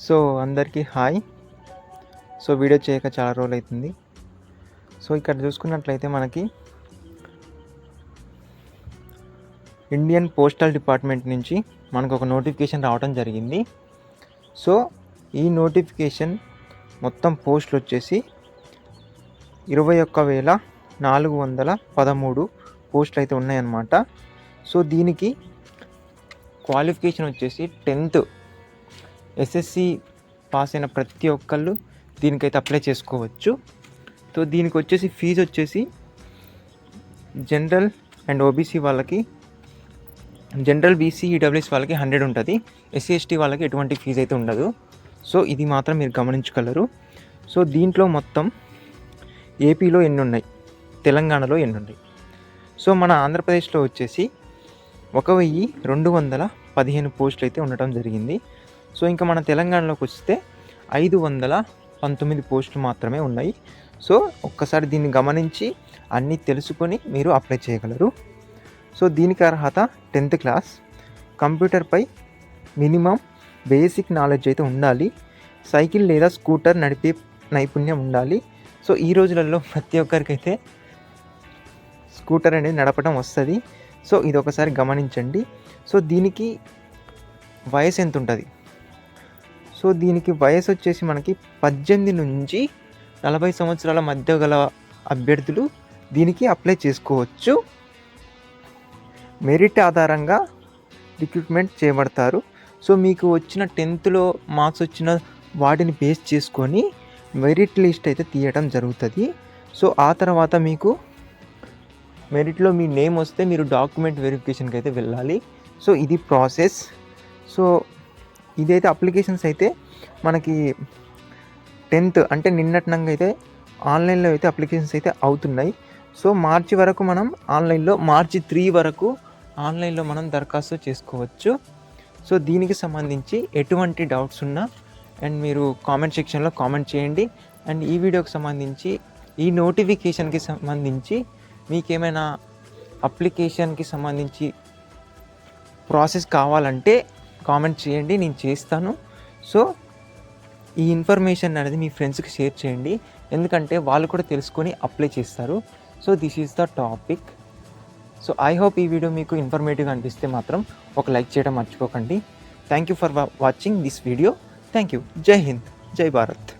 So అందరికీ hi. So video చేయక చాలా రోజులైతుంది. సో ఇక్కడ చూసుకున్నట్లయితే మనకి ఇండియన్ పోస్టల్ డిపార్ట్మెంట్ నుంచి మనకు ఒక నోటిఫికేషన్ రావడం జరిగింది. సో ఈ నోటిఫికేషన్ మొత్తం పోస్టులు వచ్చేసి 21,413 పోస్టులు అయితే ఉన్నాయన్నమాట. సో దీనికి క్వాలిఫికేషన్ వచ్చేసి 10th ఎస్ఎస్సి పాస్ అయిన ప్రతి ఒక్కళ్ళు దీనికైతే అప్లై చేసుకోవచ్చు. సో దీనికి వచ్చేసి ఫీజు వచ్చేసి జనరల్ అండ్ ఓబీసీ వాళ్ళకి, జనరల్ బీసీ ఈడబ్ల్యూఎస్ వాళ్ళకి 100 ఉంటుంది. ఎస్సీ ఎస్టీ వాళ్ళకి ఎటువంటి ఫీజు అయితే ఉండదు. సో ఇది మాత్రం మీరు గమనించగలరు. సో దీంట్లో మొత్తం ఏపీలో ఎన్ని ఉన్నాయి, తెలంగాణలో ఎన్ని ఉన్నాయి. సో మన ఆంధ్రప్రదేశ్లో వచ్చేసి 1,215 పోస్టులు అయితే ఉండటం జరిగింది. సో ఇంకా మన తెలంగాణలోకి వస్తే 519 పోస్టులు మాత్రమే ఉన్నాయి. సో ఒక్కసారి దీన్ని గమనించి అన్నీ తెలుసుకొని మీరు అప్లై చేయగలరు. సో దీనికి అర్హత 10th క్లాస్, కంప్యూటర్పై మినిమం బేసిక్ నాలెడ్జ్ అయితే ఉండాలి, సైకిల్ లేదా స్కూటర్ నడిపే నైపుణ్యం ఉండాలి. సో ఈ రోజులలో ప్రతి ఒక్కరికైతే స్కూటర్ అనేది నడపడం వస్తుంది. సో ఇది ఒకసారి గమనించండి. సో దీనికి వయసు ఎంత ఉంటుంది? సో దీనికి వయసు వచ్చేసి మనకి 18 నుంచి 40 సంవత్సరాల మధ్య గల అభ్యర్థులు దీనికి అప్లై చేసుకోవచ్చు. మెరిట్ ఆధారంగా రిక్రూట్మెంట్ చేయబడతారు. సో మీకు వచ్చిన 10thలో మార్క్స్ వచ్చిన వాటిని బేస్ చేసుకొని మెరిట్ లిస్ట్ అయితే తీయడం జరుగుతుంది. సో ఆ తర్వాత మీకు మెరిట్లో మీ నేమ్ వస్తే మీరు డాక్యుమెంట్ వెరిఫికేషన్కి అయితే వెళ్ళాలి. సో ఇది ప్రాసెస్. సో ఇదైతే అప్లికేషన్స్ అయితే మనకి 10th అంటే నిన్నటినంగా అయితే ఆన్లైన్లో అయితే అప్లికేషన్స్ అయితే అవుతున్నాయి. సో మార్చి వరకు మనం ఆన్లైన్లో, మార్చి 3 వరకు ఆన్లైన్లో మనం దరఖాస్తు చేసుకోవచ్చు. సో దీనికి సంబంధించి ఎటువంటి డౌట్స్ ఉన్నా అండ్ మీరు కామెంట్ సెక్షన్లో కామెంట్ చేయండి. అండ్ ఈ వీడియోకి సంబంధించి, ఈ నోటిఫికేషన్కి సంబంధించి మీకేమైనా అప్లికేషన్కి సంబంధించి ప్రాసెస్ కావాలంటే కామెంట్ చేయండి, నేను చేస్తాను. సో ఈ ఇన్ఫర్మేషన్ అనేది మీ ఫ్రెండ్స్కి షేర్ చేయండి, ఎందుకంటే వాళ్ళు కూడా తెలుసుకొని అప్లై చేస్తారు. So this is the topic. So I hope ఈ వీడియో మీకు ఇన్ఫర్మేటివ్గా అనిపిస్తే మాత్రం ఒక లైక్ చేయడం మర్చిపోకండి. Thank you for watching this video. Thank you. జై హింద్, జై భారత్.